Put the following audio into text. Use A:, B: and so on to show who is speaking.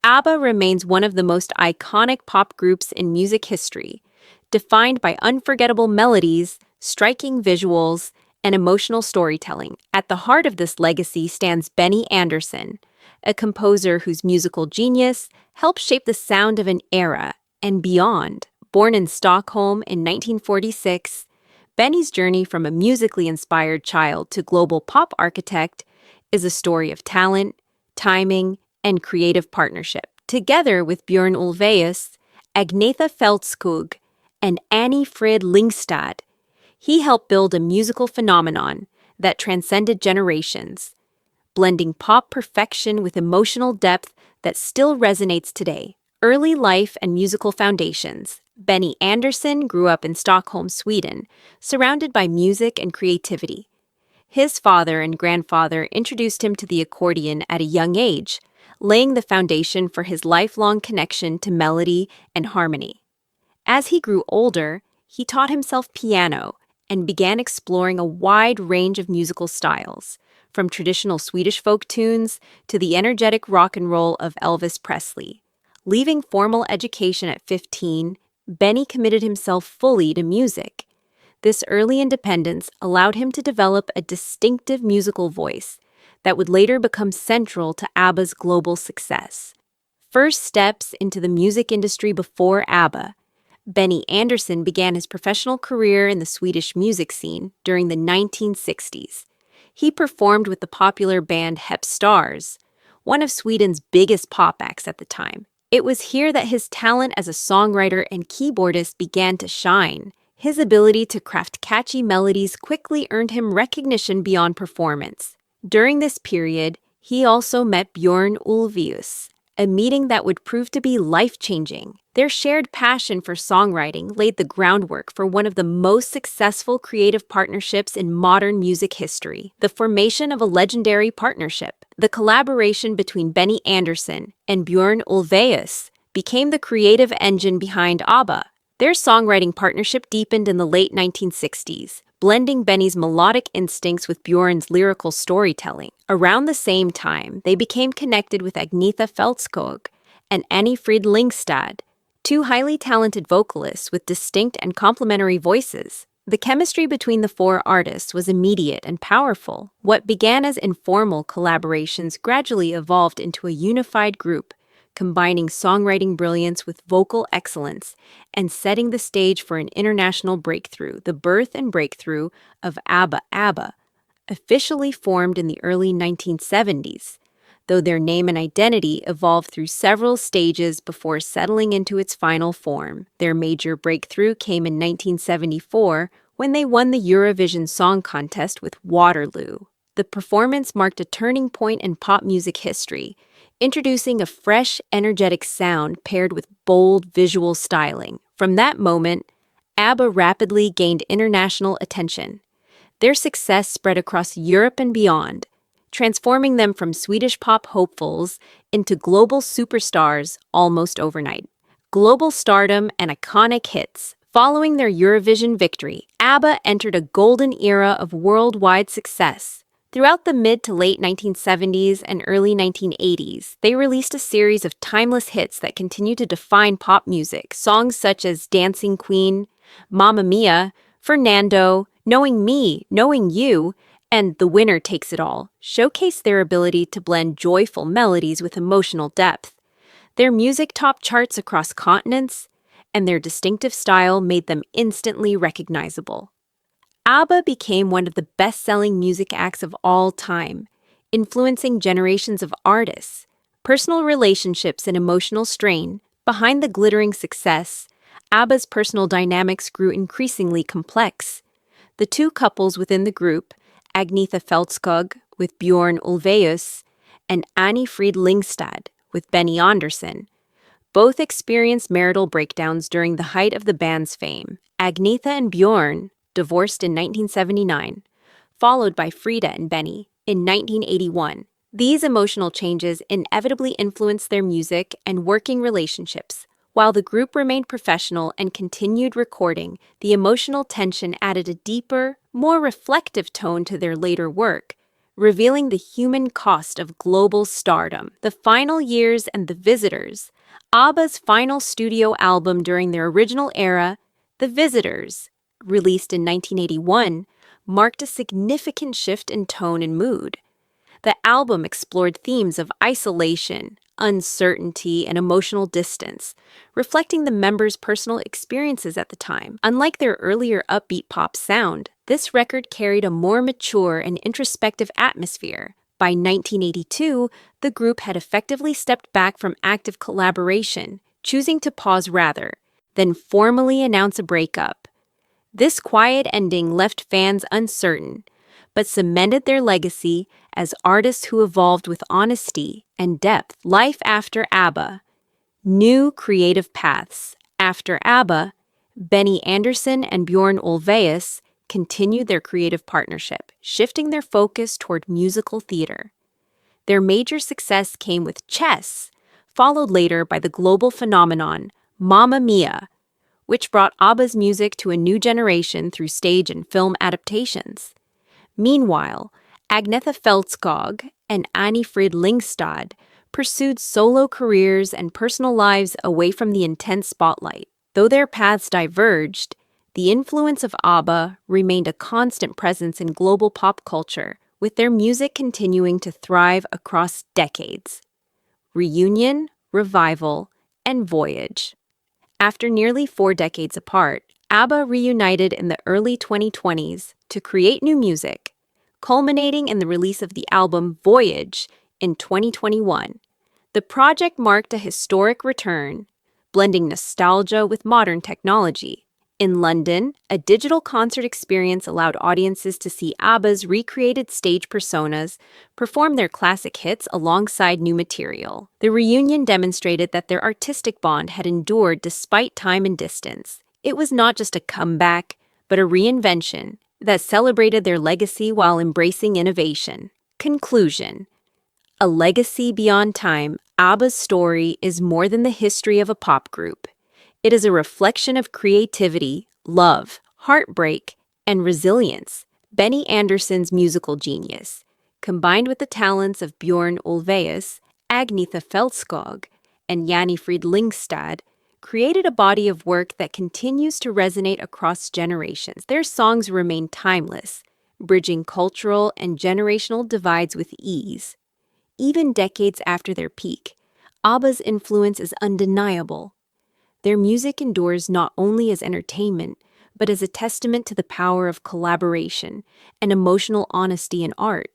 A: ABBA remains one of the most iconic pop groups in music history, defined by unforgettable melodies, striking visuals, and emotional storytelling. At the heart of this legacy stands Benny Andersson, a composer whose musical genius helped shape the sound of an era and beyond. Born in Stockholm in 1946, Benny's journey from a musically inspired child to global pop architect is a story of talent, timing, and creative partnership. Together with Björn Ulvaeus, Agnetha Fältskog, and Annie Frid Lyngstad, he helped build a musical phenomenon that transcended generations, blending pop perfection with emotional depth that still resonates today. Early life and musical foundations. Benny Andersson grew up in Stockholm, Sweden, surrounded by music and creativity. His father and grandfather introduced him to the accordion at a young age, laying the foundation for his lifelong connection to melody and harmony. As he grew older, he taught himself piano and began exploring a wide range of musical styles, from traditional Swedish folk tunes to the energetic rock and roll of Elvis Presley. Leaving formal education at 15, Benny committed himself fully to music. This early independence allowed him to develop a distinctive musical voice that would later become central to ABBA's global success. First steps into the music industry before ABBA. Benny Andersson began his professional career in the Swedish music scene during the 1960s. He performed with the popular band Hep Stars, one of Sweden's biggest pop acts at the time. It was here that his talent as a songwriter and keyboardist began to shine. His ability to craft catchy melodies quickly earned him recognition beyond performance. During this period, he also met Björn Ulvaeus, a meeting that would prove to be life-changing. Their shared passion for songwriting laid the groundwork for one of the most successful creative partnerships in modern music history, the formation of a legendary partnership. The collaboration between Benny Andersson and Björn Ulvaeus became the creative engine behind ABBA. Their songwriting partnership deepened in the late 1960s, blending Benny's melodic instincts with Björn's lyrical storytelling. Around the same time, they became connected with Agnetha Fältskog and Annie Frid Lyngstad, two highly talented vocalists with distinct and complementary voices. The chemistry between the four artists was immediate and powerful. What began as informal collaborations gradually evolved into a unified group, combining songwriting brilliance with vocal excellence and setting the stage for an international breakthrough. The birth and breakthrough of ABBA, officially formed in the early 1970s, though their name and identity evolved through several stages before settling into its final form. Their major breakthrough came in 1974 when they won the Eurovision Song Contest with Waterloo. The performance marked a turning point in pop music history, introducing a fresh, energetic sound paired with bold visual styling. From that moment, ABBA rapidly gained international attention. Their success spread across Europe and beyond, transforming them from Swedish pop hopefuls into global superstars almost overnight. Global stardom and iconic hits. Following their Eurovision victory, ABBA entered a golden era of worldwide success. Throughout the mid to late 1970s and early 1980s, they released a series of timeless hits that continue to define pop music. Songs such as Dancing Queen, Mamma Mia, Fernando, Knowing Me, Knowing You, and The Winner Takes It All showcase their ability to blend joyful melodies with emotional depth. Their music topped charts across continents, and their distinctive style made them instantly recognizable. ABBA became one of the best-selling music acts of all time, influencing generations of artists. Personal relationships and emotional strain. Behind the glittering success, ABBA's personal dynamics grew increasingly complex. The two couples within the group, Agnetha Fältskog with Björn Ulvaeus and Annie Frid Lyngstad with Benny Andersson, both experienced marital breakdowns during the height of the band's fame. Agnetha and Björn divorced in 1979, followed by Frida and Benny in 1981. These emotional changes inevitably influenced their music and working relationships. While the group remained professional and continued recording, the emotional tension added a deeper, more reflective tone to their later work, revealing the human cost of global stardom. The Final Years and The Visitors, ABBA's final studio album during their original era, The Visitors, released in 1981, marked a significant shift in tone and mood. The album explored themes of isolation, uncertainty, and emotional distance, reflecting the members' personal experiences at the time. Unlike their earlier upbeat pop sound, this record carried a more mature and introspective atmosphere. By 1982, the group had effectively stepped back from active collaboration, choosing to pause rather than formally announce a breakup. This quiet ending left fans uncertain, but cemented their legacy as artists who evolved with honesty and depth. Life after ABBA. New creative paths. After ABBA, Benny Andersson and Bjorn Ulvaeus continued their creative partnership, shifting their focus toward musical theater. Their major success came with Chess, followed later by the global phenomenon Mamma Mia, which brought ABBA's music to a new generation through stage and film adaptations. Meanwhile, Agnetha Fältskog and Anni-Frid Lyngstad pursued solo careers and personal lives away from the intense spotlight. Though their paths diverged, the influence of ABBA remained a constant presence in global pop culture, with their music continuing to thrive across decades. Reunion, Revival, and Voyage. After nearly 4 decades apart, ABBA reunited in the early 2020s to create new music, culminating in the release of the album Voyage in 2021. The project marked a historic return, blending nostalgia with modern technology. In London, a digital concert experience allowed audiences to see ABBA's recreated stage personas perform their classic hits alongside new material. The reunion demonstrated that their artistic bond had endured despite time and distance. It was not just a comeback, but a reinvention that celebrated their legacy while embracing innovation. Conclusion. A legacy beyond time, ABBA's story is more than the history of a pop group. It is a reflection of creativity, love, heartbreak, and resilience. Benny Andersson's musical genius, combined with the talents of Bjorn Ulvaeus, Agnetha Fältskog, and Anni-Frid Lyngstad, created a body of work that continues to resonate across generations. Their songs remain timeless, bridging cultural and generational divides with ease. Even decades after their peak, ABBA's influence is undeniable. Their music endures not only as entertainment, but as a testament to the power of collaboration and emotional honesty in art.